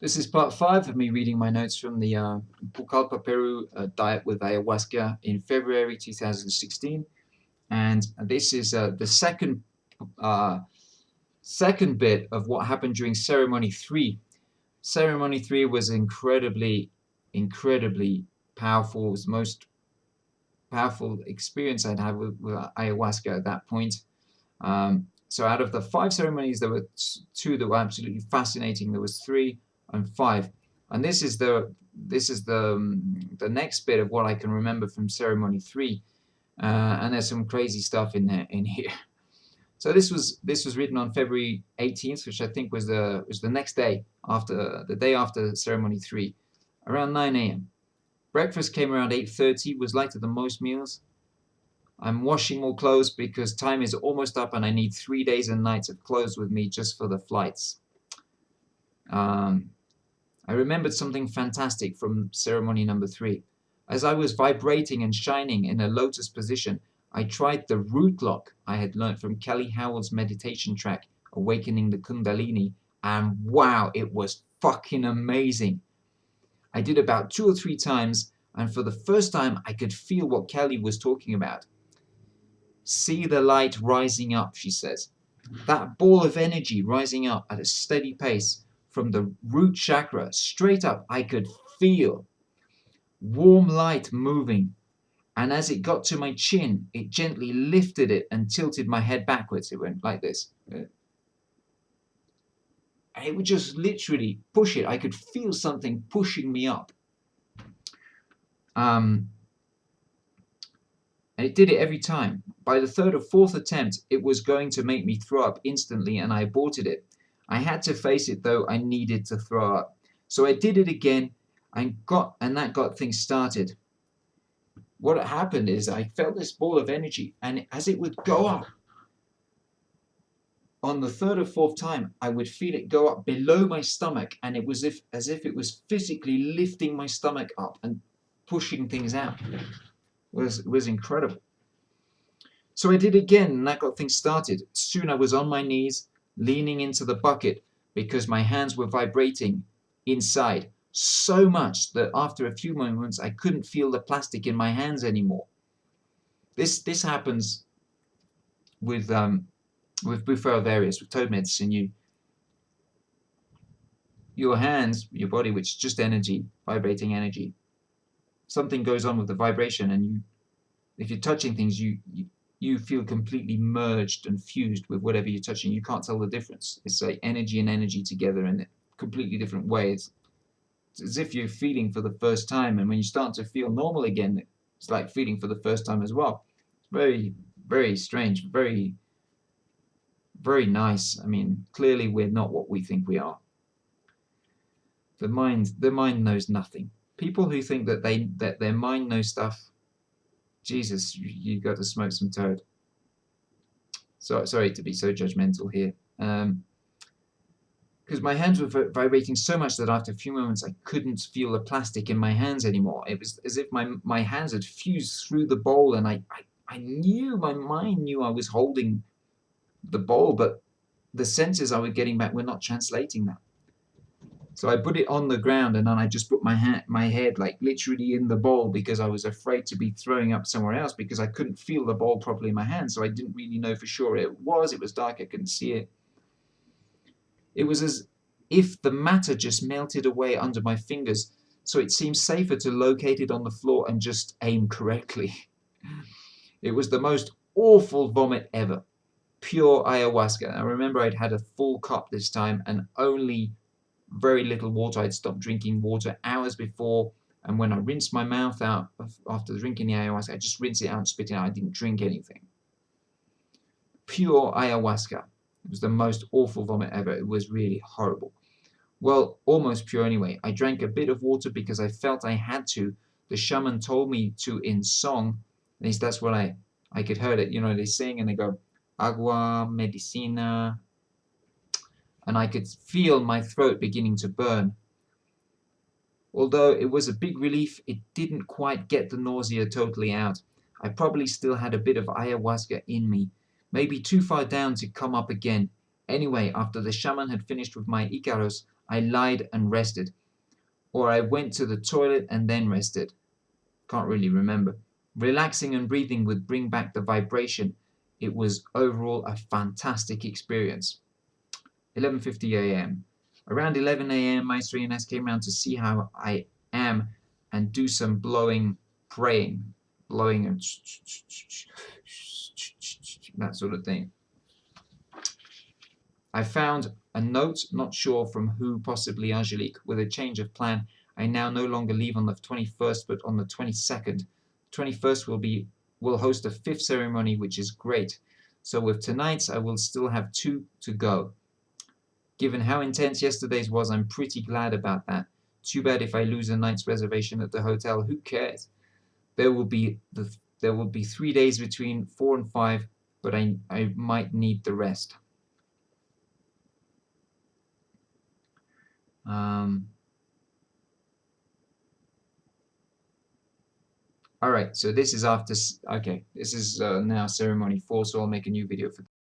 This is part 5 of me reading my notes from the Pucallpa, Peru diet with ayahuasca in February 2016. And this is the uh, second bit of what happened during ceremony 3. Ceremony 3 was incredibly powerful. It was the most powerful experience I'd had with ayahuasca at that point. So out of the 5 ceremonies, there were 2 that were absolutely fascinating. There was 3 and 5, and this is the next bit of what I can remember from ceremony 3. And there's some crazy stuff in here. So this was written on February 18th, which I think was the next day, after the day after ceremony 3, around 9 a.m. Breakfast came around 8:30. Was lighter than most meals. I'm washing more clothes because time is almost up and I need 3 days and nights of clothes with me just for the flights. Um, I remembered something fantastic from ceremony number 3. As I was vibrating and shining in a lotus position, I tried the root lock I had learned from Kelly Howell's meditation track, Awakening the Kundalini, and wow, it was fucking amazing. I did about 2 or 3 times, and for the first time, I could feel what Kelly was talking about. See the light rising up, she says. That ball of energy rising up at a steady pace from the root chakra straight up. I could feel warm light moving, and as it got to my chin, it gently lifted it and tilted my head backwards. It went like this. It would just literally push it. I could feel something pushing me up. And it did it every time. By the 3rd or 4th attempt, it was going to make me throw up instantly, and I aborted it. I had to face it, though. I needed to throw up. So I did it again, and that got things started. What happened is I felt this ball of energy, and as it would go up, on the 3rd or 4th time, I would feel it go up below my stomach, and it was as if it was physically lifting my stomach up and pushing things out. It was incredible. So I did again, and that got things started. Soon I was on my knees, leaning into the bucket because my hands were vibrating inside so much that after a few moments I couldn't feel the plastic in my hands anymore. This happens with referral areas, with toad medicine. Your hands, your body, which is just energy, vibrating energy. Something goes on with the vibration, and if you're touching things, you feel completely merged and fused with whatever you're touching. You can't tell the difference. It's like energy and energy together in a completely different way. It's as if you're feeling for the first time, and when you start to feel normal again, it's like feeling for the first time as well. It's very, very strange, very, very nice. I mean, clearly we're not what we think we are. The mind knows nothing. People who think that their mind knows stuff, Jesus, you got to smoke some toad. So sorry to be so judgmental here. Because my hands were vibrating so much that after a few moments I couldn't feel the plastic in my hands anymore. It was as if my hands had fused through the bowl, and I knew, my mind knew I was holding the bowl, but the senses I was getting back were not translating that. So I put it on the ground, and then I just put my head like literally in the bowl because I was afraid to be throwing up somewhere else because I couldn't feel the bowl properly in my hand. So I didn't really know for sure it was dark, I couldn't see it. It was as if the matter just melted away under my fingers, so it seemed safer to locate it on the floor and just aim correctly. It was the most awful vomit ever. Pure ayahuasca. I remember I'd had a full cup this time and only very little water. I'd stopped drinking water hours before, and when I rinsed my mouth out after drinking the ayahuasca, I just rinsed it out and spit it out. I didn't drink anything. Pure ayahuasca. It was the most awful vomit ever. It was really horrible. Well, almost pure anyway. I drank a bit of water because I felt I had to. The shaman told me to in song. At least that's what I could hear it. They sing and they go, agua, medicina, and I could feel my throat beginning to burn. Although it was a big relief, it didn't quite get the nausea totally out. I probably still had a bit of ayahuasca in me, maybe too far down to come up again. Anyway, after the shaman had finished with my Icaros, I lied and rested. Or I went to the toilet and then rested. Can't really remember. Relaxing and breathing would bring back the vibration. It was overall a fantastic experience. 11:50 a.m. Around 11 a.m., Maestro Ines came around to see how I am and do some praying, blowing and that sort of thing. I found a note, not sure from who, possibly Angelique, with a change of plan. I now no longer leave on the 21st, but on the 22nd. 21st will host a fifth ceremony, which is great. So with tonight's, I will still have 2 to go. Given how intense yesterday's was, I'm pretty glad about that. Too bad if I lose a night's reservation at the hotel. Who cares? There will be 3 days between 4 and 5, but I might need the rest. All right, so this is after. Okay, this is now ceremony 4, so I'll make a new video for